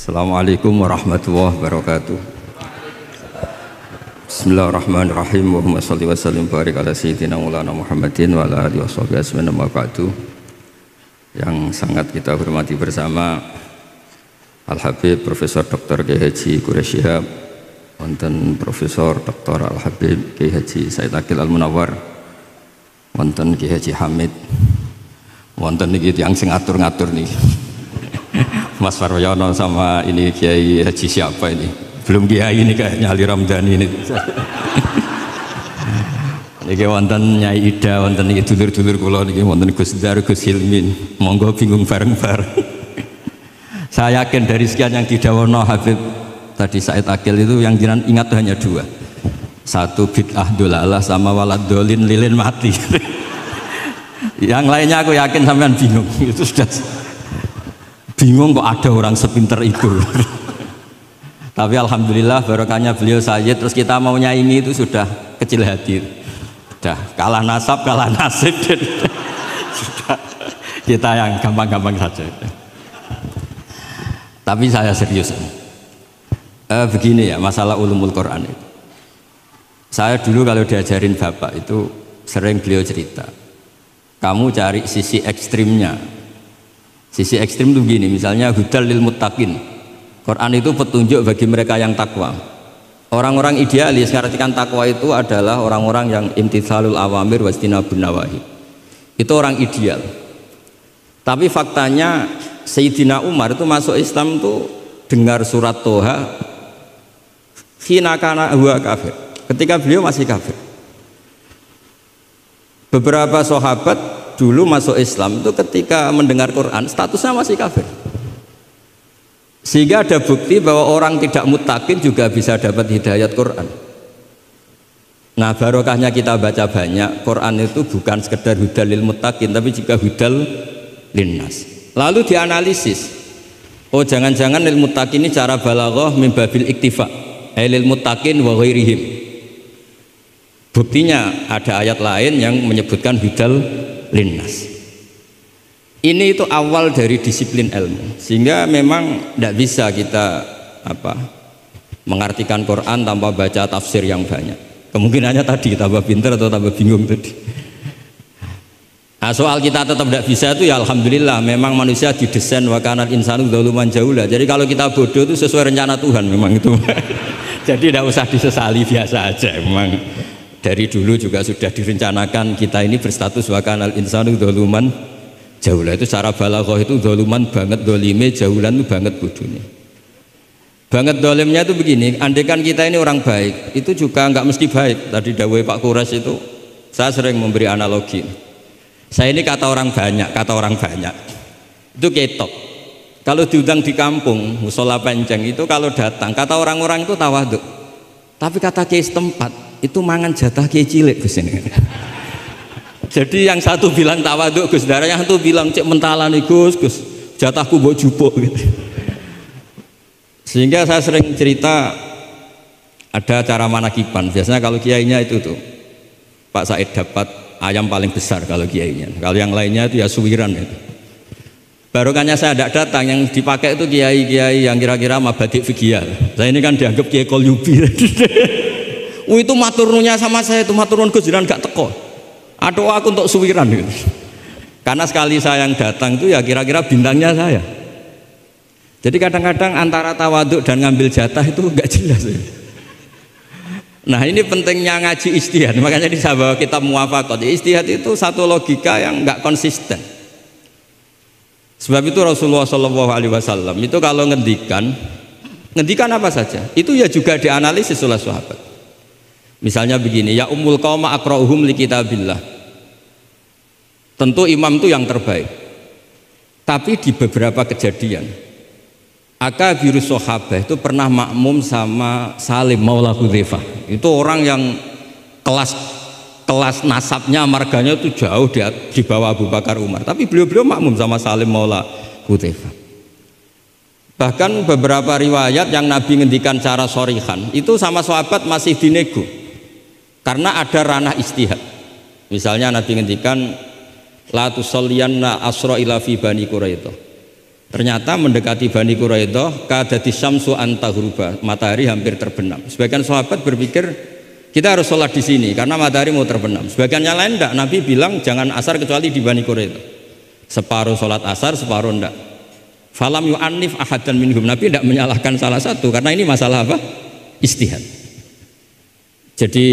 Assalamualaikum warahmatullahi wabarakatuh. Bismillahirrahmanirrahim. Allahumma shalli wa sallim barik ala sayyidina Maulana Muhammadin wa ala alihi washabihi ajmain amma ba'du. Yang sangat kita hormati bersama Al-Habib Profesor Dr. Kiai Haji Quraish Shihab, wonten Profesor Dr. Al-Habib Kiai Haji Said Aqil Al-Munawwar, wonten Kiai Haji Hamid, wonten niki tiyang sing ngatur-ngatur nih. Mas Faryono sama ini Kiai Haji siapa ini? Belum Kiai ini kayaknya Ali Ramdhani ini. Niki wonten Nyai Ida, wonten niki dulur-dulur kula niki wonten Gus Dar, Gus Hilmin. Monggo bingung bareng-bareng. Saya yakin dari sekian yang didhawono Habib tadi Said Aqil itu yang jenengan ingat hanya dua. Satu bid'ah dolalah sama walad dolin lilin mati. Yang lainnya aku yakin sampean bingung. Itu sudah bingung kok ada orang sepinter itu. Tapi alhamdulillah barokahnya beliau Sayyid, terus kita mau nyaingi itu sudah kecil hati, sudah kalah nasab kalah nasib. Sudah kita yang gampang-gampang saja. Tapi saya serius begini ya, masalah ulumul Quran itu, saya dulu kalau diajarin bapak itu sering beliau cerita, kamu cari sisi ekstrimnya. Sisi ekstrim itu begini, misalnya hudal lil muttaqin, Quran itu petunjuk bagi mereka yang takwa. Orang-orang idealis mengartikan takwa itu adalah orang-orang yang imtithalul awamir wastinabun nawahi. Itu orang ideal. Tapi faktanya Sayyidina Umar itu masuk Islam itu dengar surat Toha hina kana huwa kafir, ketika beliau masih kafir. Beberapa sahabat dulu masuk Islam itu ketika mendengar Quran statusnya masih kafir, sehingga ada bukti bahwa orang tidak muttaqin juga bisa dapat hidayat Quran. Nah barokahnya kita baca banyak Quran itu bukan sekedar hudal lil muttaqin tapi juga hudal linnas. Lalu dianalisis, oh jangan-jangan lil muttaqin ini cara balaghah min babil iktifa lil muttaqin wa ghairihim. Buktinya ada ayat lain yang menyebutkan hudal linnas. Ini itu awal dari disiplin ilmu, sehingga memang tidak bisa kita mengartikan Quran tanpa baca tafsir yang banyak. Kemungkinannya tadi tambah pintar atau tambah bingung tadi. Nah, soal kita tetap tidak bisa itu ya alhamdulillah, memang manusia didesain wa kanal insanu dzaluman jahula. Jadi kalau kita bodoh itu sesuai rencana Tuhan memang itu. Jadi tidak usah disesali, biasa aja memang. Dari dulu juga sudah direncanakan kita ini berstatus wa kanal insanu dzaluman jahula. Itu secara balaghah itu dzaluman banget, dzalime, jahulan itu banget bodohnya. Banget dolimnya itu begini, andaikan kita ini orang baik itu juga nggak mesti baik. Tadi dawuh Pak Quraish itu saya sering memberi analogi. Saya ini kata orang banyak itu ketok. Kalau diundang di kampung musola penceng itu kalau datang kata orang-orang itu tawaduk, tapi kata kiai setempat itu mangan jatah kiai cilik Gus ini. Jadi yang satu bilang tawaduk Gus, darah yang satu bilang cek mentalan nih Gus, jatahku mbok jupuk gitu. Sehingga saya sering cerita ada acara manakiban. Biasanya kalau kiainya itu tuh Pak Said dapat ayam paling besar kalau kiainya. Kalau yang lainnya itu ya suwiran itu. Barokahnya saya tidak datang, yang dipakai itu kiai-kiai yang kira-kira mabadik fikih. Saya ini kan dianggap kiai kolyubi. Itu maturnunya sama saya itu maturun Gus jiran gak teko. Aduh aku untuk suwiran gitu. Karena sekali saya yang datang itu ya kira-kira bintangnya saya. Jadi kadang-kadang antara tawaduk dan ngambil jatah itu gak jelas. Nah ini pentingnya ngaji ijtihad. Makanya di sahabat kita muwafaqat. Ijtihad itu satu logika yang gak konsisten. Sebab itu Rasulullah SAW itu kalau ngendikan apa saja itu ya juga dianalisis oleh sahabat. Misalnya begini, ya ummul qauma aqra'uhum li kitabillah. Tentu imam itu yang terbaik. Tapi di beberapa kejadian akabirus sahabah itu pernah makmum sama Salim Maula Hudzaifah. Itu orang yang kelas nasabnya marganya itu jauh di bawah Abu Bakar Umar. Tapi beliau makmum sama Salim Maula Hudzaifah. Bahkan beberapa riwayat yang Nabi ngendikan cara shorihan itu sama sahabat masih dinego. Karena ada ranah istihad. Misalnya Nabi ngendikan la tusalliyanna asra ila fi bani Quraidah. Ternyata mendekati Bani Quraidah kadati syamsu antagruba, matahari hampir terbenam. Sebagian sahabat berpikir kita harus sholat di sini karena matahari mau terbenam. Sebagiannya lain enggak, Nabi bilang jangan asar kecuali di Bani Quraidah. Separuh sholat asar, separuh enggak. Falam yu'annif ahadan minhum, Nabi tidak menyalahkan salah satu karena ini masalah apa? Ijtihad. Jadi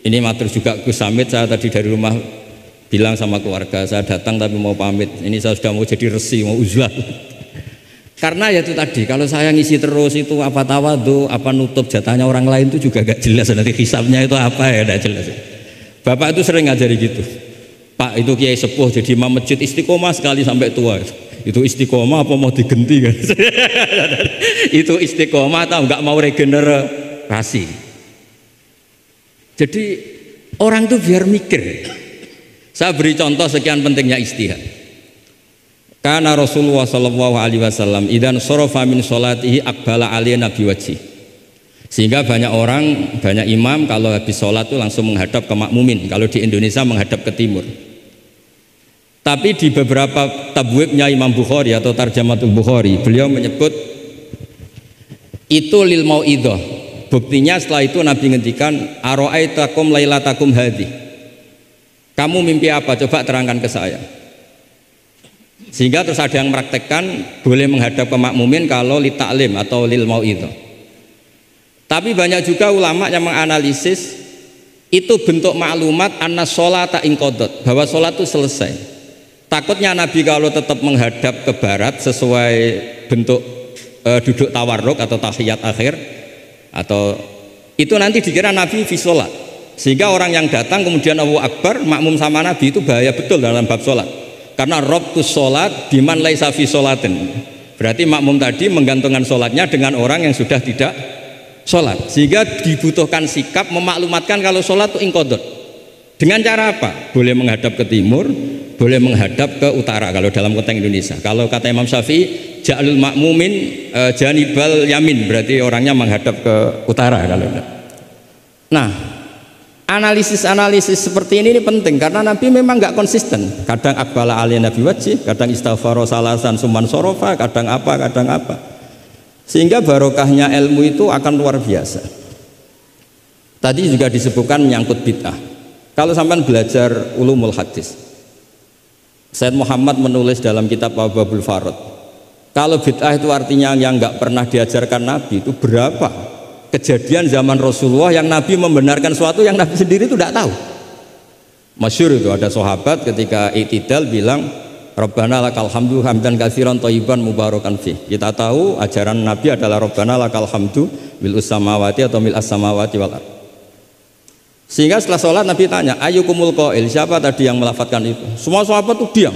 ini matur juga Gus Samit, saya tadi dari rumah bilang sama keluarga, saya datang tapi mau pamit, ini saya sudah mau jadi resi, mau uzlah. Karena ya itu tadi, kalau saya ngisi terus itu apa tawadu, apa nutup jatahnya orang lain itu juga gak jelas, nanti hisabnya itu apa ya, gak jelas. Bapak itu sering ngajari gitu, Pak itu kiai sepuh jadi imam masjid istiqomah sekali sampai tua. Itu istiqomah apa mau digenti kan? Itu istiqomah atau nggak mau regenerasi? Jadi orang itu biar mikir. Saya beri contoh sekian pentingnya ijtihad. Karena Rasulullah Shallallahu Alaihi Wasallam idan sorofa min sholatihi akbala aliyna biwajhi. Sehingga banyak orang, banyak imam kalau habis sholat itu langsung menghadap ke makmumin. Kalau di Indonesia menghadap ke timur. Tapi di beberapa tabwibnya Imam Bukhari atau Tarjamatul Bukhari, beliau menyebut itu lil mau'idah. Buktinya setelah itu Nabi ngendikan ara'aitakum lailatakum hadhi. Kamu mimpi apa? Coba terangkan ke saya. Sehingga terus ada yang mempraktekkan boleh menghadap ke makmumin kalau li ta'lim atau lil mau'idah. Tapi banyak juga ulama yang menganalisis itu bentuk maklumat anna sholata inqadat, bahwa sholat itu selesai. Takutnya Nabi kalau tetap menghadap ke barat sesuai bentuk duduk tawarruk atau tahiyat akhir, atau itu nanti dikira Nabi fi sholat, sehingga orang yang datang kemudian Allahu Akbar makmum sama Nabi itu bahaya betul dalam bab sholat, karena rabtus sholat biman laisa fi sholatin, berarti makmum tadi menggantungkan sholatnya dengan orang yang sudah tidak sholat, sehingga dibutuhkan sikap memaklumatkan kalau sholat itu inqadat. Dengan cara apa? Boleh menghadap ke timur, boleh menghadap ke utara kalau dalam konteks Indonesia. Kalau kata Imam Syafi'i, ja'alul makmumin janibal yamin, berarti orangnya menghadap ke utara kalau enggak. Nah, analisis seperti ini penting karena Nabi memang nggak konsisten. Kadang akbala aliyna biwajhi, kadang istaghfara salasan suman sorofa, kadang apa. Sehingga barokahnya ilmu itu akan luar biasa. Tadi juga disebutkan menyangkut bid'ah. Kalau sampai belajar ulumul hadis, Sayyid Muhammad menulis dalam kitab Babul Farad, kalau bid'ah itu artinya yang nggak pernah diajarkan Nabi, itu berapa kejadian zaman Rasulullah yang Nabi membenarkan sesuatu yang Nabi sendiri itu tidak tahu. Masyhur itu ada sahabat ketika i'tidal bilang Rabbana lakal hamdu hamdan katsiran thayyiban mubarakan fi. Kita tahu ajaran Nabi adalah Rabbana lakal hamdu mil samawati atau mil as-samawati wal ardh. Sehingga setelah sholat Nabi tanya, ayyukumul qail, siapa tadi yang melafadzkan itu? Semua sahabat itu diam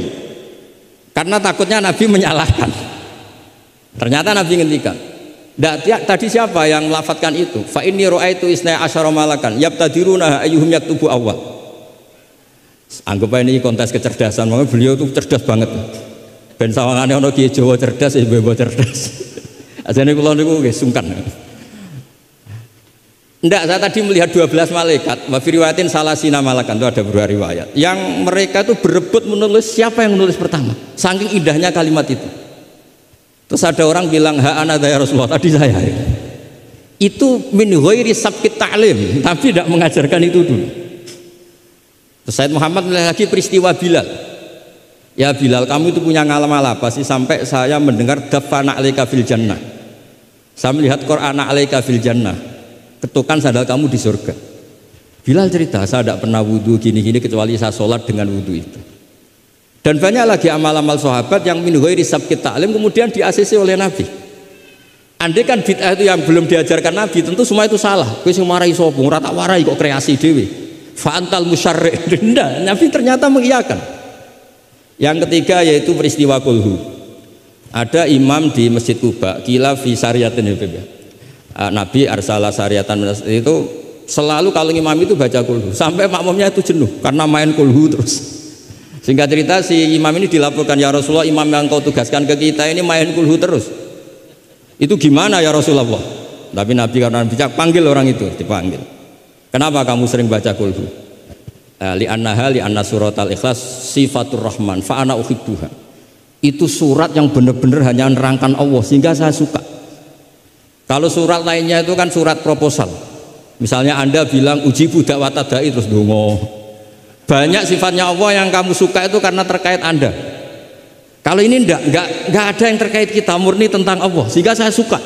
karena takutnya Nabi menyalahkan. Ternyata Nabi ngendikan, tadi siapa yang melafadzkan itu? Fa inni ra'aitu isna asyara malakan yabtadiruna ayyuhum yaktubu awwal. Anggap ini kontes kecerdasan, makanya beliau itu cerdas banget. Ben sawangane ana kiye Jawa cerdas, ibu cerdas. Ajane kula niku nggih sungkan. Enggak, saya tadi melihat 12 malaikat, wa fi riwayatin salasina malakan, itu ada beberapa riwayat yang mereka itu berebut menulis siapa yang menulis pertama, saking indahnya kalimat itu. Terus ada orang bilang ha ana ya Rasulullah, tadi saya. Itu min ghairi sabqit ta'lim, tapi tidak mengajarkan itu dulu. Terus Sayyid Muhammad melihat lagi peristiwa Bilal. Ya Bilal, kamu itu punya ngalaman apa sih sampai saya mendengar dafana alaika fil jannah. Saya melihat Qur'an alaika fil jannah. Ketukan sandal kamu di surga. Bilal cerita, saya tidak pernah wudhu gini-gini kecuali saya sholat dengan wudhu itu. Dan banyak lagi amal-amal sahabat yang min ghairi sabqit ta'lim kemudian di-ACC oleh Nabi. Andai kan bid'ah itu yang belum diajarkan Nabi, tentu semua itu salah. Kowe sing marahi sapa? Ora tak warai kok kreasi dhewe. Fa'antal musyarri'. Ndak, Nabi ternyata mengiyakan. Yang ketiga yaitu peristiwa kulhu. Ada imam di Masjid Kuba, kila fi syariatin Nabi arsala syariatan itu selalu kalau imam itu baca kulhu sampai makmumnya itu jenuh karena main kulhu terus. Singkat cerita si imam ini dilaporkan, ya Rasulullah, imam yang kau tugaskan ke kita ini main kulhu terus. Itu gimana ya Rasulullah? Tapi Nabi karena bijak panggil orang itu, dipanggil. Kenapa kamu sering baca kulhu? Li anna suratal ikhlas sifatur rahman fa ana uhibbuha. Itu surat yang benar-benar hanya nerangkan Allah, sehingga saya suka. Kalau surat lainnya itu kan surat proposal. Misalnya Anda bilang uji budak watadai terus dongo. Banyak sifatnya Allah yang kamu suka itu karena terkait Anda. Kalau ini enggak ada yang terkait kita, murni tentang Allah, sehingga saya suka.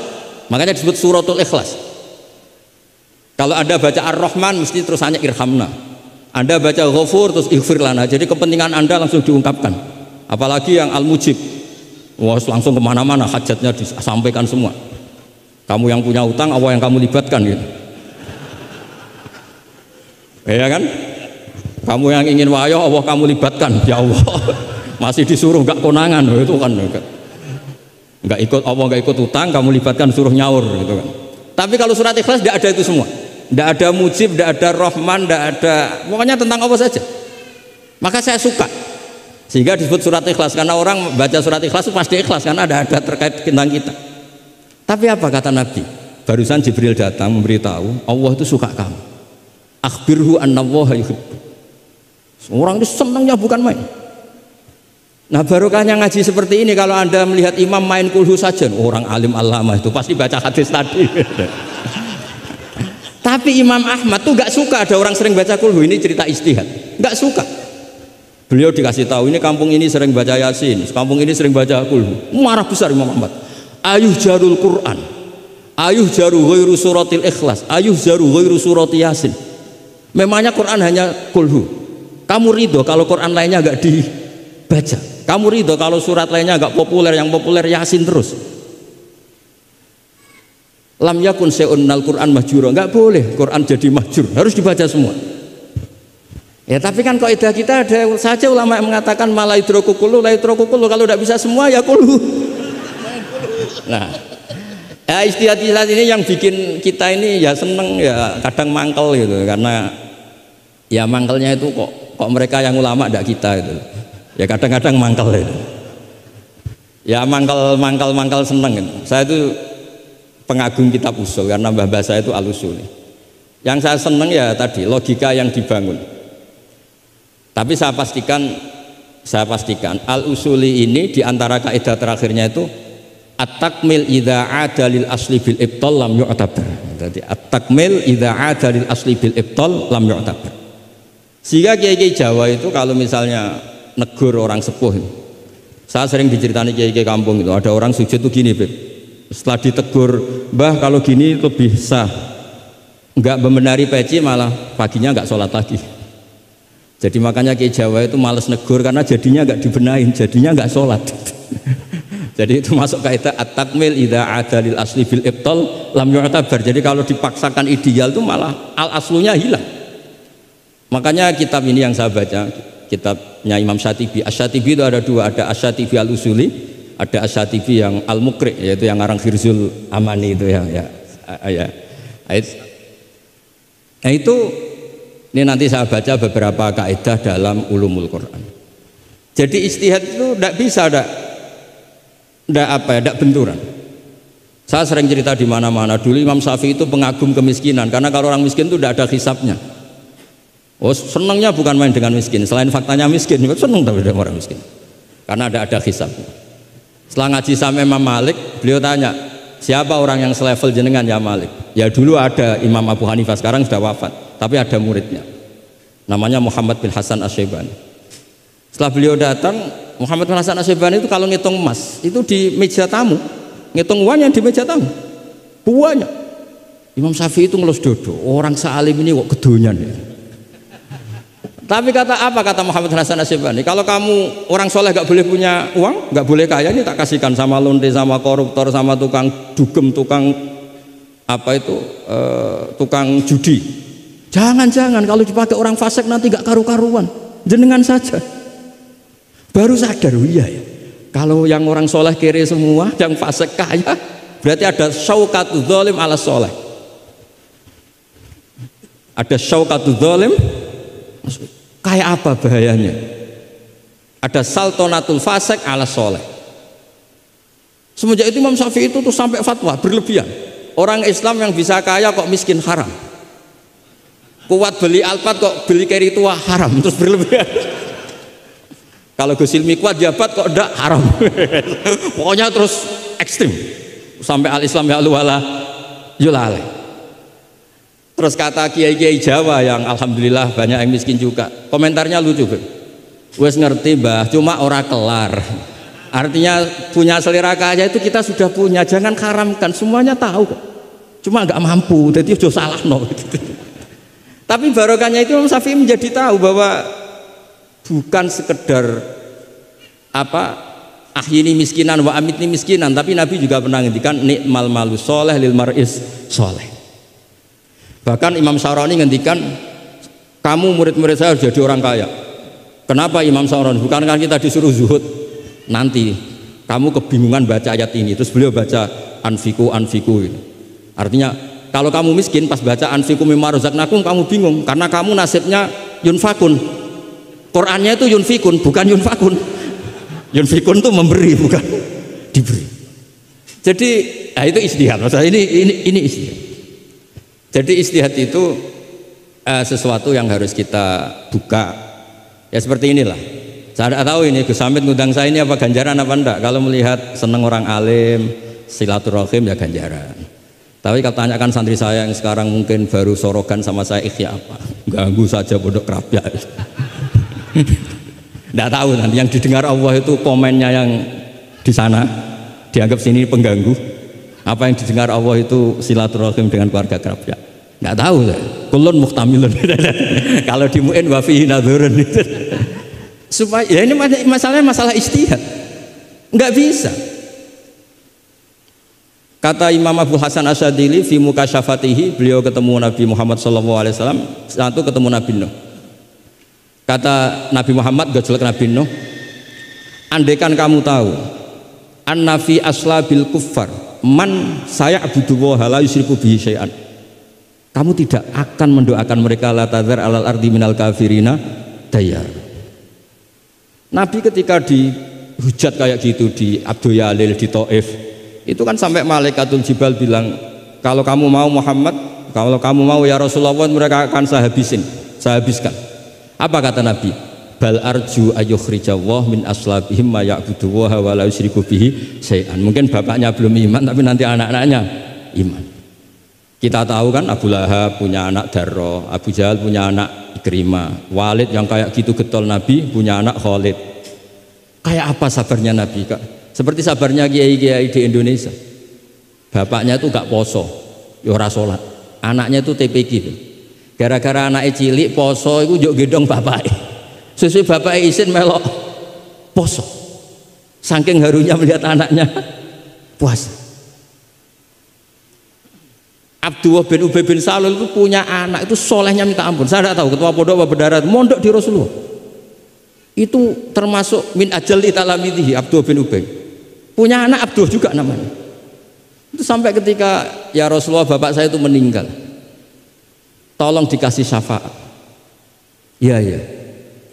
Makanya disebut suratul ikhlas. Kalau Anda baca Ar-Rahman mesti terus hanya irhamna. Anda baca Ghafur terus ighfir lana. Jadi kepentingan Anda langsung diungkapkan. Apalagi yang Al-Mujib, wah langsung kemana-mana hajatnya disampaikan semua. Kamu yang punya utang, Allah yang kamu libatkan gitu. Ya kan? Kamu yang ingin wayah, Allah kamu libatkan. Ya Allah, masih disuruh nggak konangan, itu kan nggak ikut Allah, nggak ikut utang, kamu libatkan suruh nyaur gitu kan. Tapi kalau surat Ikhlas tidak ada itu semua. Tidak ada Mujib, tidak ada Rahman, tidak ada, pokoknya tentang Allah saja. Maka saya suka. Sehingga disebut surat Ikhlas, karena orang baca surat Ikhlas itu pasti ikhlas karena ada terkait tentang kita. Tapi apa kata Nabi? Barusan Jibril datang memberitahu Allah itu suka kamu. Akhbirhu annallaha yuhibbu. Orang itu senangnya bukan main. Nah barokahnya ngaji seperti ini. Kalau Anda melihat imam main kulhu saja, orang alim alama itu pasti baca hadis tadi. Tapi Imam Ahmad tuh gak suka ada orang sering baca kulhu. Ini cerita ijtihad, gak suka. Beliau dikasih tahu ini kampung ini sering baca Yasin, kampung ini sering baca kulhu. Marah besar Imam Ahmad. Ayuh jarul Quran, ayuh jaru ghairu suratil Ikhlas, ayuh jaru ghairu surati Yasin. Memangnya Quran hanya kulhu. Kamu ridho kalau Quran lainnya gak dibaca? Kamu ridho kalau surat lainnya gak populer, yang populer Yasin terus? Lam yakun se'unnal Quran mahjura. Gak boleh Quran jadi mahjur, harus dibaca semua. Ya tapi kan kaidah kita ada saja ulama yang mengatakan malaidroku kullu, laidroku kullu. Kalau tidak bisa semua ya kullu. Nah, ya istilah-istilah ini yang bikin kita ini ya seneng, ya kadang mangkel gitu, karena ya mangkelnya itu kok mereka yang ulama tidak kita itu. Ya kadang-kadang mangkel itu. Ya mangkel seneng gitu. Saya itu pengagum kitab usul karena mbah saya itu al-usul. Yang saya seneng ya tadi logika yang dibangun. Tapi saya pastikan al-usuli ini diantara kaidah terakhirnya itu at-takmil idza ada lil asli bil ibtal lam yu'tabar. Jadi at-takmil idza ada lil asli bil ibtal lam yu'tabar. Sehingga kiai-kiai Jawa itu kalau misalnya negur orang sepuh, saya sering diceritani kiai-kiai kampung itu ada orang sujud tuh gini, Beb. Setelah ditegur, "Mbah kalau gini lebih sah." Enggak membenari peci malah paginya enggak sholat lagi. Jadi makanya Kiai Jawa itu males negur karena jadinya nggak dibenahin, jadinya nggak sholat. Jadi itu masuk kaidah at-takmil idza ada lil asli bil ibtal lam yu'tabar. Jadi kalau dipaksakan ideal itu malah al aslunya hilang. Makanya kitab ini yang saya baca, kitabnya Imam Syatibi. Asy-Syatibi itu ada dua, ada Asy-Syatibi al-Usuli, ada Asy-Syatibi yang al-Muqri, yaitu yang ngarang Khirzul Amani itu ya. Nah itu ini nanti saya baca beberapa kaidah dalam ulumul Quran. Jadi ijtihad itu tidak bisa, tidak benturan. Saya sering cerita di mana-mana. Dulu Imam Syafi'i itu pengagum kemiskinan, karena kalau orang miskin itu tidak ada hisapnya. Oh senangnya bukan main dengan miskin, selain faktanya miskin, senang tapi dengan orang miskin, karena ada hisapnya. Setelah ngaji sama Imam Malik, beliau tanya, siapa orang yang selevel jenengan ya Malik? Ya dulu ada Imam Abu Hanifah, sekarang sudah wafat. Tapi ada muridnya namanya Muhammad bin Hasan Asy-Syaibani. Setelah beliau datang, Muhammad bin Hasan Asy-Syaibani itu kalau ngitung emas itu di meja tamu, ngitung uangnya di meja tamu banyak. Imam Syafi'i itu ngelus dodo, orang sealim ini kok kedonyan ya. Tapi kata Muhammad bin Hasan Asy-Syaibani, kalau kamu orang soleh gak boleh punya uang, gak boleh kaya, ini tak kasihkan sama lonte, sama koruptor, sama tukang dugem, tukang tukang judi. Jangan kalau dipakai orang fasik nanti gak karu-karuan, jenengan saja. Baru sadar, oh iya ya, kalau yang orang soleh kere semua, yang fasik kaya, berarti ada syaukatul zalim ala soleh. Ada syaukatul zalim, kayak apa bahayanya? Ada saltonatul fasik ala soleh. Semenjak itu Imam Syafi'i itu tuh sampai fatwa berlebihan. Orang Islam yang bisa kaya kok miskin haram. Kuat beli Alphard kok beli carry tua haram, terus berlebihan. Kalau Gus Ilmi kuat jabat kok ndak haram. Pokoknya terus ekstrim sampai al-Islam ya wala yulale. Terus kata kiai-kiai Jawa yang alhamdulillah banyak yang miskin juga, komentarnya lucu, wes ngerti mbah, cuma ora kelar. Artinya punya selera kaya itu kita sudah punya, jangan haramkan, semuanya tahu kok, cuma nggak mampu, jadi udah salah no. Tapi barokahnya itu Imam Syafi'i menjadi tahu bahwa bukan sekedar apa ahyini miskinan wa amitni miskinan, tapi Nabi juga pernah ngendikan nikmal malu soleh lil maris soleh. Bahkan Imam Syarani ngendikan, kamu murid-murid saya harus jadi orang kaya. Kenapa Imam Syarani? Bukankah kita disuruh zuhud? Nanti kamu kebingungan baca ayat ini, terus beliau baca anfiku gitu. Artinya kalau kamu miskin pas baca anfiku mimma razaqnakum kamu bingung karena kamu nasibnya yunfakun. Qurannya itu yunfikun bukan yunfakun. Yunfikun itu memberi bukan diberi. Jadi itu ijtihad. Maksudnya ini ijtihad. Jadi ijtihad itu sesuatu yang harus kita buka. Ya seperti inilah. Saya tidak tahu ini Gus Hamid ngundang saya ini apa ganjaran apa enggak. Kalau melihat seneng orang alim, silaturahim ya ganjaran. Tapi kalau tanyakan santri saya yang sekarang mungkin baru sorogan sama saya ikhya apa? Ganggu saja pondok kerapia. Tidak tahu nanti yang didengar Allah itu komennya yang di sana dianggap sini pengganggu. Apa yang didengar Allah itu silaturahim dengan keluarga kerapia. Nggak tahu saya. Kulun muhtamilun. Kalau dimuin wa fihi nadhurun. Supaya ya ini masalahnya masalah ijtihad. Nggak bisa. Kata Imam Abu Hasan Asyadili fi mukasyafatihi, beliau ketemu Nabi Muhammad SAW, satu ketemu Nabi Nuh. Kata Nabi Muhammad gak jelek Nabi Nuh, andaikan kamu tahu anna fi aslabil kuffar man saya'budu wa la yusyriku bihi syai'an, kamu tidak akan mendoakan mereka la tadzar alal ardi minal kafirina dayar. Nabi ketika dihujat kayak gitu di Abdul Yalil di Taif, itu kan sampai malaikatul jibal bilang, kalau kamu mau Muhammad, kalau kamu mau ya Rasulullah, mereka akan saya habiskan. Apa kata Nabi? Bal arju ayyukhrijawah min aslabihim ma ya'budu wa la yusyriku bihi syai'an. Mungkin bapaknya belum iman tapi nanti anak-anaknya iman. Kita tahu kan Abu Lahab punya anak Darro, Abu Jahal punya anak Ikrimah, Walid yang kayak gitu getol Nabi punya anak Khalid. Kayak apa sabarnya Nabi, Kak? Seperti sabarnya kiai-kiai di Indonesia. Bapaknya itu gak poso, ya ora salat. Anaknya itu TPG. Gara-gara anaknya cilik poso itu njuk gendong bapaknya. Sesuai bapaknya izin melok poso. Saking harunya melihat anaknya puasa. Abdullah bin Ubay bin Salul itu punya anak itu solehnya minta ampun. Saya tidak tahu ketua pondok apa berdarah mondok di Rasulullah. Itu termasuk min ajali talamidihi Abdullah bin Ubay. Punya anak Abdullah juga namanya. Itu sampai ketika ya Rasulullah bapak saya itu meninggal, tolong dikasih syafaat. Ya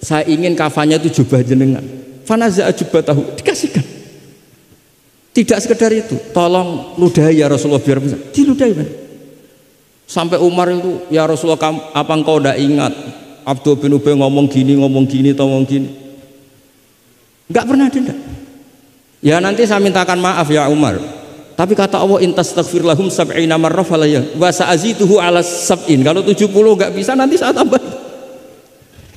saya ingin kafannya itu jubah jenengan. Fanaza jubah tahu dikasihkan. Tidak sekedar itu, tolong ludahi ya Rasulullah biar bisa diludahi kan. Sampai Umar itu ya Rasulullah apa engkau tidak ingat Abdul bin Ubay ngomong gini, enggak pernah ada. Ya nanti saya mintakan maaf ya Umar. Tapi kata Allah intastaghfir lahum sab'ina marrah falaya wa sa'azituhu ala sab'in. Kalau 70 enggak bisa nanti saya tambah.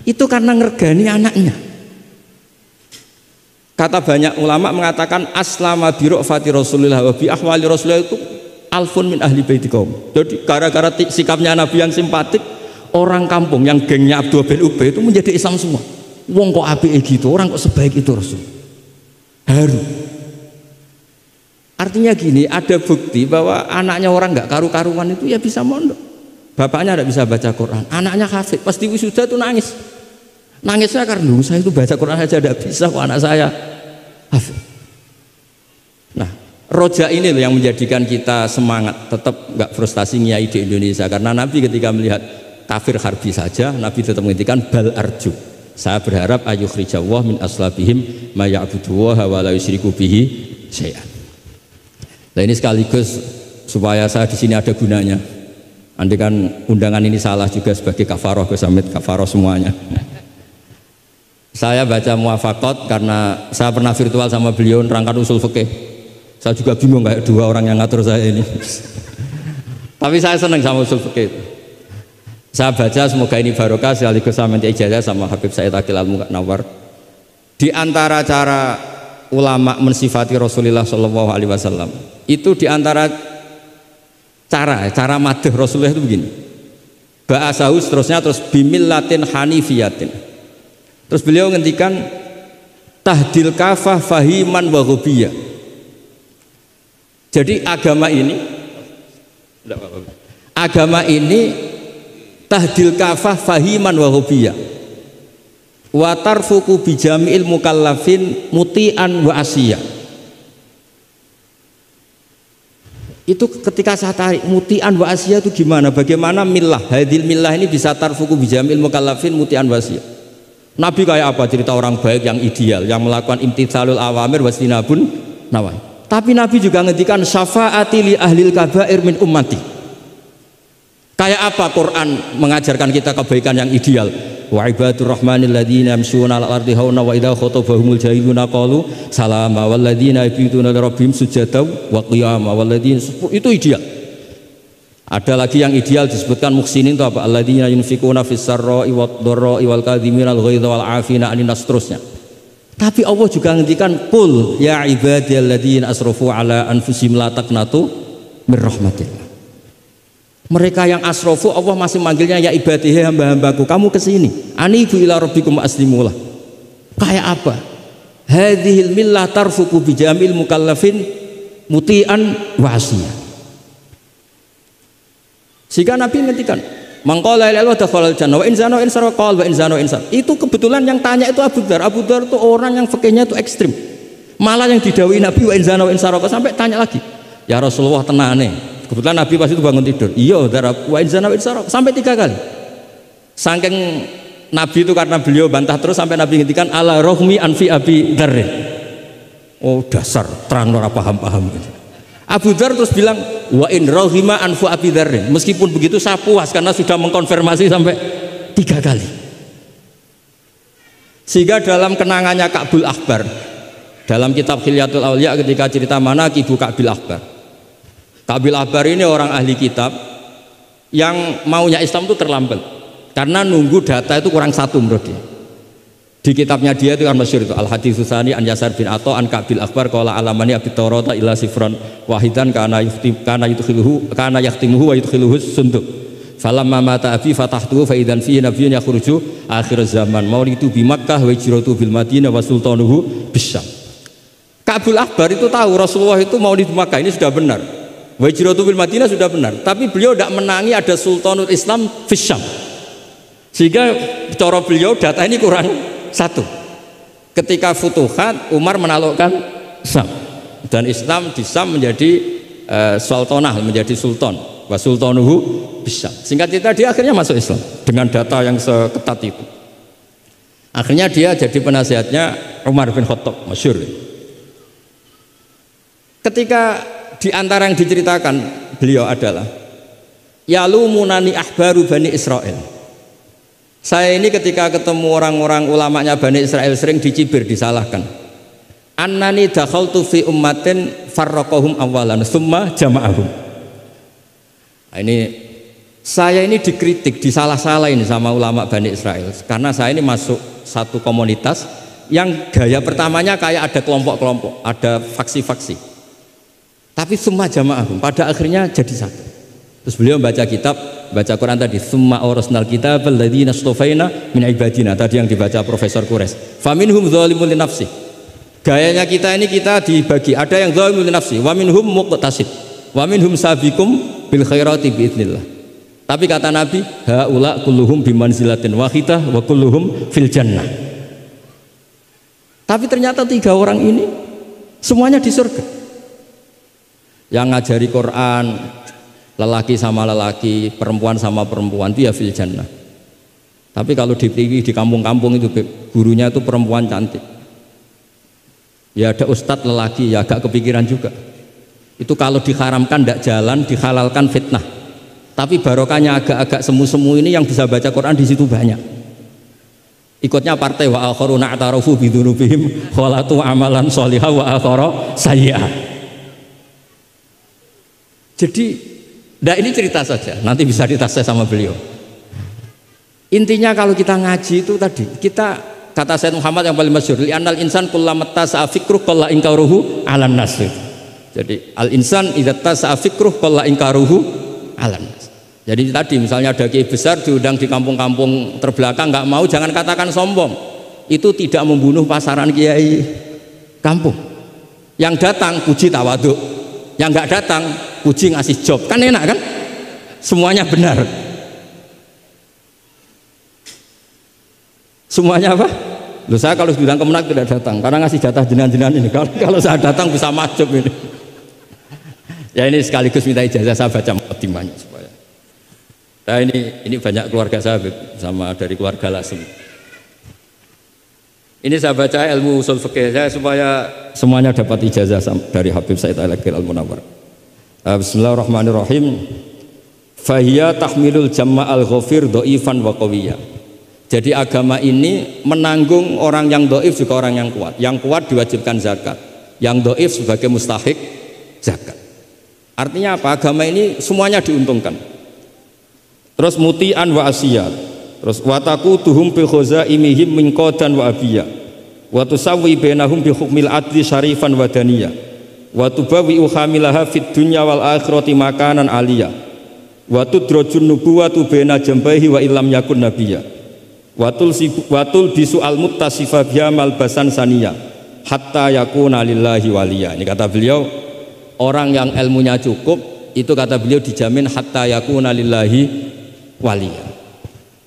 Itu karena ngergani anaknya. Kata banyak ulama mengatakan aslama bi ra'fati Rasulillah wa bi ahwali Rasulillah itu alfun min ahli baiti kaum. Jadi gara-gara sikapnya Nabi yang simpatik, orang kampung yang gengnya Abdul bin Ubay itu menjadi Islam semua. Wong kok apike gitu, orang kok sebaik itu Rasul. Haru. Artinya gini, ada bukti bahwa anaknya orang nggak karu-karuan itu ya bisa mondok. Bapaknya tidak bisa baca Quran, anaknya hafid, pasti wisuda itu nangis. Nangisnya karena saya itu baca Quran aja tidak bisa kok anak saya hafid. Nah, roja ini loh yang menjadikan kita semangat, tetap nggak frustasi nyai di Indonesia. Karena Nabi ketika melihat kafir harbi saja, Nabi tetap menghentikan bal arju. Saya berharap ayyukhrijawah min aslabihim ma ya'budu wa la yusyriku bihi syai'an. Nah ini sekaligus supaya saya di sini ada gunanya. Andai kan undangan ini salah juga sebagai kafaroh, Gus Hamid, kafaroh semuanya. Saya baca Muwafaqat karena saya pernah virtual sama beliau nerangkan usul fikih. Saya juga bingung kayak dua orang yang ngatur saya ini. Tapi saya senang sama usul fikih. Saya baca semoga ini barokah sekaligus saya minta ijazah sama Habib Said Aqil Al-Munawwar. Di antara cara ulama mensifati Rasulullah Shallallahu Alaihi Wasallam itu di antara cara madh Rasulullah itu begini. Ba'asahu terusnya terus bimillatin hanifiyatin. Terus beliau ngendikan tahdil kafah fahiman wa ghubiyah. Jadi agama ini tahdil kafah fahiman wa ghubiyah. Wa tarfuku bijami'il mukallafin muti'an wa asiyah. Itu ketika saya tarik muti'an wa asiyah itu gimana? Bagaimana millah? Hadil millah ini bisa tarfuku bijami'il mukallafin muti'an wa asiyah. Nabi kayak apa? Cerita orang baik yang ideal, yang melakukan imtitsalul awamir wastinabun nawahi. Tapi Nabi juga ngendikan syafaati li ahlil kabair min ummati. Kayak apa Quran mengajarkan kita kebaikan yang ideal? Wa ibadur rahmanil ladzina yamshuna 'alal ardi hauna wa idza khatabahumul jahiluna qalu salama wal ladzina yabituna li rabbihim sujada wa qiyama wal ladzina, itu ideal. Ada lagi yang ideal disebutkan muhsinin itu apa? Alladzina yunfikuna fis sarra'i wad dharra'i wal kadhimina al ghaidha wal 'afina 'anil nas, terusnya. Tapi Allah juga ngendikan qul ya ibadiyalladzina asrafu ala anfusihim la taqnatu mir rahmatillah. Mereka yang asrafu Allah masih manggilnya ya ibadihi, hamba-hambaku, kamu kesini. Anibu ila rabbikum aslimulah. Kayak apa? Hadhil millah tarfuku bijamil mukallafin muti'an wa asiyah. Sehingga Nabi ngertikan mangqala la ilaha illallah jannah wa in zana wa in sarqa wa in zana wa in sarqa. Itu kebetulan yang tanya itu Abu Dzar. Abu Dzar itu orang yang fikihnya itu ekstrim. Malah yang didhawuhi Nabi wa in zana wa in sarqa sampai tanya lagi. Ya Rasulullah tenane. Kebetulan Nabi pas itu bangun tidur. Iya, wa in zana wa in sarqa sampai 3 kali. Saking Nabi itu karena beliau bantah terus sampai Nabi ngertikan ala rohmi anfi Abi Dzar. Oh dasar terang ora paham-paham. Abu Dzar terus bilang wa in rohima anfu Abi Dzar. Meskipun begitu saya puas karena sudah mengkonfirmasi sampai 3 kali. Sehingga dalam kenangannya Ka'bul Ahbar dalam kitab Khilyatul Auliya ketika cerita manaqibu Ka'bil Ahbar. Ka'bil Ahbar ini orang ahli kitab yang maunya Islam itu terlambat karena nunggu data itu kurang 1 menurut dia. Di kitabnya dia itu kan masyhur itu Al Hadits Tsani an Yasar bin Atha an Ka'bil Akhbar qala alamani abi Taurata ila sifran wahidan kana yahtimuhu wa yudkhiluhu sunduq falamma mata abi fatahtuhu fa idzan fihi nabiyyun yakhruju akhir zaman maulidu bi Makkah wa hijratu bil Madinah wa sultanuhu bisyam. Ka'bil Akhbar itu tahu Rasulullah itu maulid Makkah ini sudah benar, wa hijratu bil Madinah sudah benar, tapi beliau tidak menangi ada sultanul Islam bisyam. Sehingga cara beliau data ini kurang 1. Ketika Futuhat Umar menaklukkan Syam dan Islam di Syam menjadi sultanah, menjadi sultan wa sultanuhu bisyam. Singkat cerita dia akhirnya masuk Islam dengan data yang seketat itu. Akhirnya dia jadi penasihatnya Umar bin Khattab, masyhur. Ketika di antara yang diceritakan beliau adalah yalumunani ahbaru Bani Israel. Saya ini ketika ketemu orang-orang ulamanya Bani Israel sering dicibir, disalahkan. Annani dakhaltu fi ummatin farraqahum awalan summa jama'ahum. Nah, ini saya ini dikritik, disalah-salah ini sama ulama Bani Israel karena saya ini masuk satu komunitas yang gaya pertamanya kayak ada kelompok-kelompok, ada faksi-faksi. Tapi summa jama'ahum, pada akhirnya jadi satu. Terus beliau baca kitab, baca Quran tadi, summa awrasnal kitab alladzina astafaina min ibadina, tadi yang dibaca Profesor Kures. Faminhum dzalimun li nafsi. Gayanya kita ini kita dibagi, ada yang dzalimun li nafsi, wa minhum muqtasid, wa minhum sabiqum bil khairati biidznillah. Tapi kata Nabi, haula kulluhum bimanzilatin wahidah wa kulluhum fil jannah. Tapi ternyata 3 orang ini semuanya di surga. Yang ngajari Quran, lelaki sama lelaki, perempuan sama perempuan, itu ya fil jannah. Tapi kalau di kampung-kampung itu gurunya itu perempuan cantik, ya ada ustadz lelaki, ya agak kepikiran juga. Itu kalau diharamkan tidak jalan, dihalalkan fitnah. Tapi barokahnya agak-agak semu-semu ini yang bisa baca Quran di situ banyak. Ikutnya partai wa akharuna atarafu bidzunubihim khalatu amalan sholihah wa akhara sayyi'ah. Jadi, ini cerita saja, nanti bisa ditafsir sama beliau. Intinya kalau kita ngaji itu tadi, kita kata Sayyid Muhammad yang paling masyhur, li'annal insan kullamat tasa'a fikruh qalla inkaruhu 'alan nas. Jadi al insan idza tasa'a fikruh qalla inkaruhu 'alan nas. Jadi tadi misalnya ada kiai besar diundang di kampung-kampung terbelakang nggak mau, jangan katakan sombong. Itu tidak membunuh pasaran kiai kampung. Yang datang puji tawaduk, yang nggak datang puji ngasih job, kan enak kan? Semuanya benar. Semuanya apa? Loh, saya kalau bilang Kemenak tidak datang karena ngasih jatah jenengan ini. Kalau saya datang bisa majub ini. Ya ini sekaligus minta ijazah saya baca mukadimahnya supaya. Nah ini banyak keluarga saya sama dari keluarga Lasem. Ini saya baca ilmu usul fikih saya supaya semuanya dapat ijazah dari Habib Said Al-Akhir Al-Munawwar. Bismillahirrahmanirrahim. Fahiya tahmilul jama'al ghafir dhaifan wa qawiyya. Jadi agama ini menanggung orang yang dhaif juga orang yang kuat. Yang kuat diwajibkan zakat, yang dhaif sebagai mustahik zakat. Artinya apa? Agama ini semuanya diuntungkan. Terus muti'an wa asiyat. Terus wataku tuhum bi khazaimihim min qadan wa abiyya. Wa tusawwi bainahum bi hukmil adli syarifan wa daniyah. Wa tubawi uhamilaha fid dunya wal akhirati makanan aliyah. Wa tudrajun nubuwatu baina jambaihi wa illam yakun nabiyya. Watul bisu al muttasifa biha malbasan saniyah hatta yakuna lillahi waliya. Ini kata beliau, orang yang ilmunya cukup itu kata beliau dijamin hatta yakuna lillahi waliya.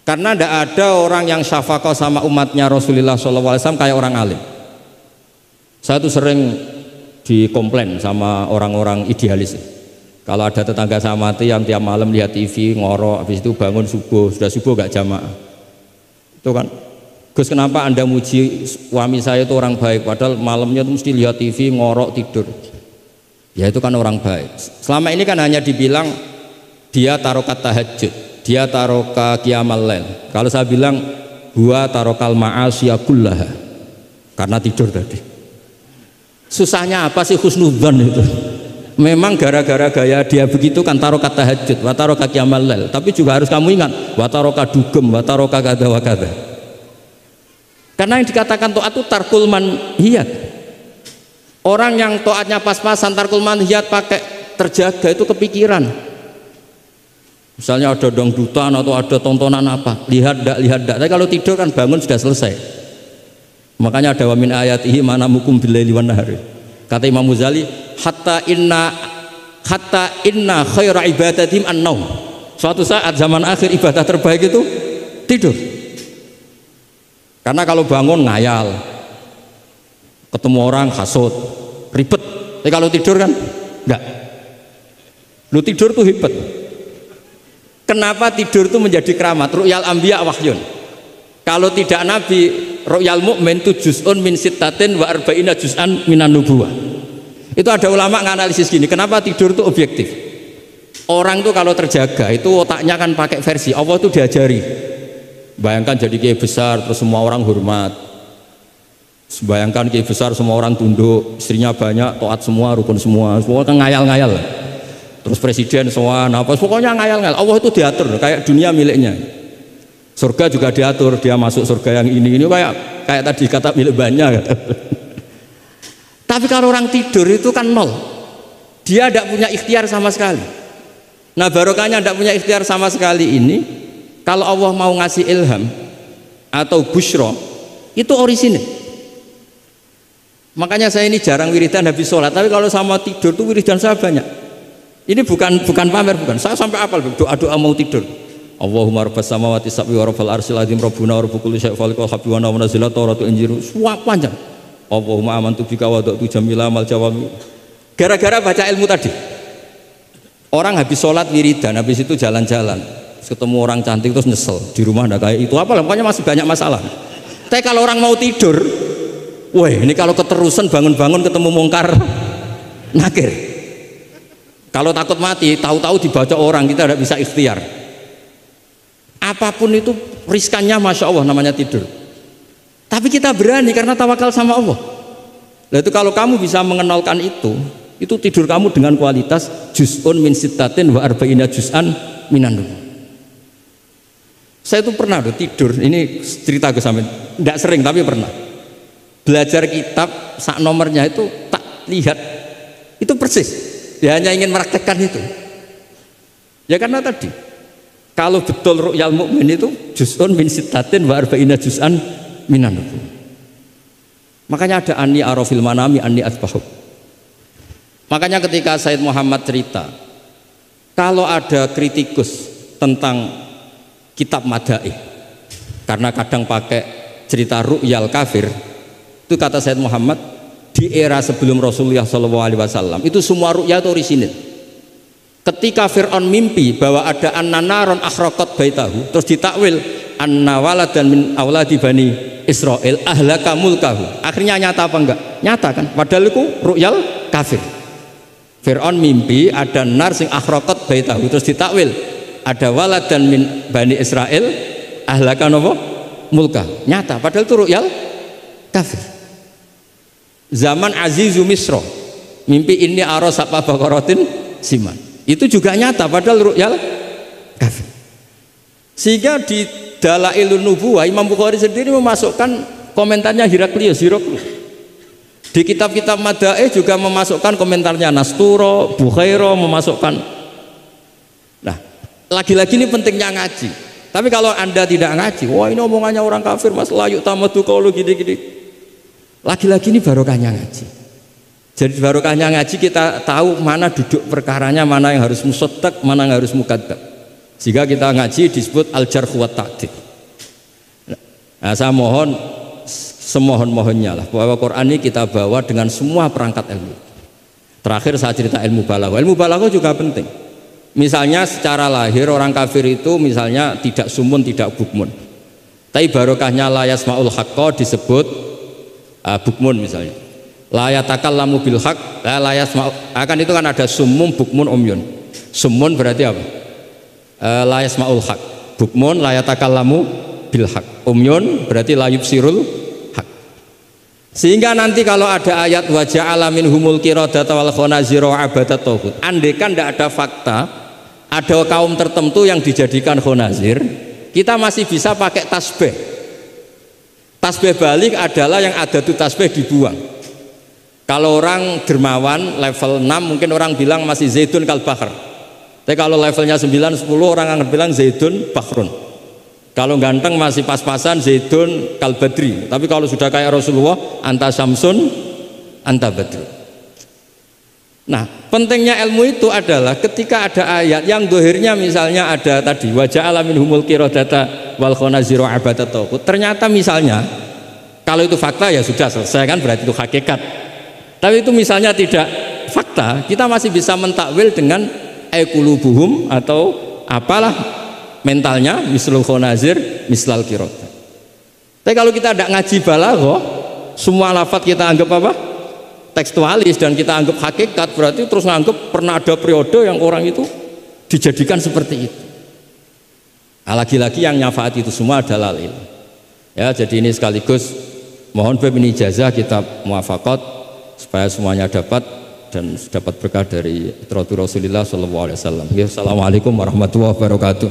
Karena tidak ada orang yang syafaqah sama umatnya Rasulullah SAW kayak orang alim. Saya tuh sering dikomplain sama orang-orang idealis. Kalau ada tetangga saya mati yang tiap malam lihat TV ngorok, habis itu bangun subuh, sudah subuh gak jamaah. Itu kan, Gus kenapa anda muji suami saya itu orang baik padahal malamnya itu mesti lihat TV ngorok tidur. Ya itu kan orang baik. Selama ini kan hanya dibilang dia tarokat tahajud, dia taroka qiyamal lail. Kalau saya bilang huwa tarokal ma'asiyah kullaha, karena tidur tadi. Susahnya apa sih husnudzon itu? Memang gara-gara gaya dia begitu kan tarokat tahajud, wa taroka qiyamal lail. Tapi juga harus kamu ingat, wa taroka dugem, wa taroka kada wa kada. Karena yang dikatakan taat itu tarkul manhiyat. Orang yang taatnya pas-pasan tarkul manhiyat pakai terjaga itu kepikiran. Misalnya ada dangdutan atau ada tontonan apa, lihat dak. Tapi kalau tidur kan bangun sudah selesai. Makanya ada wa min ayatihi manamukum billaili wan nahari. Kata Imam Muzali, hatta inna khaira ibadatim an-naum. Suatu saat zaman akhir ibadah terbaik itu tidur. Karena kalau bangun ngayal, ketemu orang hasut, ribet. Tapi kalau tidur kan enggak. Lu tidur tuh hebat. Kenapa tidur itu menjadi keramat? Ru'yal anbiya wahyun. Kalau tidak nabi, ru'yal mu'min itu juz'un min sittatin wa arba'ina juz'an minan nubuwah. Itu ada ulama nganalisis gini, kenapa tidur itu objektif? Orang tuh kalau terjaga itu otaknya kan pakai versi Allah tuh diajari. Bayangkan jadi kiai besar terus semua orang hormat. Bayangkan kiai besar semua orang tunduk, istrinya banyak, taat semua, rukun semua kan ngayal-ngayal. Terus presiden semua, nah pokoknya ngayal-ngayal. Allah itu diatur kayak dunia miliknya. Surga juga diatur, dia masuk surga yang ini kayak tadi kata milik banyak. Tapi kalau orang tidur itu kan nol, dia tidak punya ikhtiar sama sekali. Nah barokahnya tidak punya ikhtiar sama sekali ini, kalau Allah mau ngasih ilham atau busyra itu orisinil. Makanya saya ini jarang wiridan habis sholat, tapi kalau sama tidur tuh wiridan saya banyak. Ini bukan pamer, bukan. Saya sampai apal doa-doa mau tidur. Allahumma rabbas samawati sab'i wa rabbal arsyil azim rabbuna wa rabb kulli syai'in khaliqal habbi wa nazzala tawratu injiru. Semua panjang. Allahumma amantu bika wa da'tu jamila mal jawami. Gara-gara baca ilmu tadi. Orang habis sholat wiridan, habis itu jalan-jalan, ketemu orang cantik terus nyesel di rumah ndak kayak itu apa, pokoknya masih banyak masalah. Tapi kalau orang mau tidur, wah ini kalau keterusan bangun-bangun ketemu mungkar nakir. Kalau takut mati, tahu-tahu dibaca orang, kita tidak bisa ikhtiar. Apapun itu riskannya, masya Allah namanya tidur. Tapi kita berani karena tawakal sama Allah. Nah itu kalau kamu bisa mengenalkan itu tidur kamu dengan kualitas juz'un min sittatin wa arba'ina juz'an minan nur. Saya itu pernah tidur, ini cerita ke sampean, tidak sering tapi pernah. Belajar kitab sak nomornya itu tak lihat itu persis. Dia hanya ingin meraktekkan itu. Ya karena tadi kalau betul ru'yal mukmin itu juz'un min sittatin wa arba'ina juz'an minan nur. Makanya ada anni arafil manami anni asbahu. Makanya ketika Said Muhammad cerita kalau ada kritikus tentang kitab Madaih karena kadang pakai cerita ru'yal kafir, itu kata Said Muhammad di era sebelum Rasulullah SAW itu semua ru'ya itu orisinil. Ketika Fir'aun mimpi bahwa ada an-naron akhraqat baitahu, terus ditakwil anna waladan min auladi bani Israel ahlaka mulkahu. Akhirnya nyata apa enggak? Nyata kan? Padahal itu ru'yal kafir. Fir'aun mimpi ada nar sing akhraqat baitahu, terus ditakwil ada waladan min bani Israel ahlaka napa? Mulka. Nyata padahal itu ru'yal kafir. Zaman Azizu Misro mimpi ini aros apa bakaratin siman. Itu juga nyata padahal ru'yal kafir. Sehingga di Dalailun Nubuwah Imam Bukhari sendiri memasukkan komentarnya Heraklius. Di kitab-kitab Madaih juga memasukkan komentarnya Nasturo, Bukhairo memasukkan. Nah, lagi-lagi ini pentingnya ngaji. Tapi kalau Anda tidak ngaji, wah ini omongannya orang kafir, Mas layu tamatu qaulu gini-gini. Lagi-lagi ini barokahnya ngaji. Jadi barokahnya ngaji kita tahu mana duduk perkaranya, mana yang harus musaddaq, mana yang harus mukadzab. Jika kita ngaji disebut al-jarh wa ta'dil. Nah, saya mohon semohon-mohonnya lah bahwa Quran ini kita bawa dengan semua perangkat ilmu. Terakhir saya cerita ilmu balaghah. Ilmu balaghah juga penting. Misalnya secara lahir orang kafir itu misalnya tidak sumun, tidak bukmun. Tapi barokahnya la yasmaul haqqa disebut bukmun misalnya. La yatakallamu bil haqq, la yasma'u. Akan itu kan ada sumum, bukmun, umyun. Sumun berarti apa? La yasma'ul haq, bukmun la yatakallamu bil haq, umyun berarti la yubsirul haq. Sehingga nanti kalau ada ayat wa ja'ala minhumul qiradata wal khanazira wa abadat tauhid, andekan tidak ada fakta ada kaum tertentu yang dijadikan khanazir, kita masih bisa pakai tasbih. Tasbih balik adalah yang ada tuh tasbih dibuang. Kalau orang dermawan level 6 mungkin orang bilang masih zaidun kal bahr. Tapi kalau levelnya 9-10 orang akan bilang Zaidun Bakhrun. Kalau ganteng masih pas-pasan Zaidun Kalbadri. Tapi kalau sudah kayak Rasulullah anta Samsun anta Badru. Nah pentingnya ilmu itu adalah ketika ada ayat yang dohirnya misalnya ada tadi wajah alamin humul qiradata wal khonaziro abadat tauhid. Ternyata misalnya kalau itu fakta ya sudah selesai kan, berarti itu hakikat. Tapi itu misalnya tidak fakta, kita masih bisa mentakwil dengan ekulubuhum atau apalah mentalnya mislul khonazir mislal kirot. Tapi kalau kita tidak ngaji balaghah, semua lafaz kita anggap apa? Tekstualis dan kita anggap hakikat, berarti terus nganggap pernah ada periode yang orang itu dijadikan seperti itu. Nah, lagi-lagi yang nyafaat itu semua adalah ilmu. Ya, jadi ini sekaligus mohon ini ijazah kitab muwafaqat supaya semuanya dapat dan dapat berkah dari Rasulullah SAW. Assalamualaikum warahmatullahi wabarakatuh.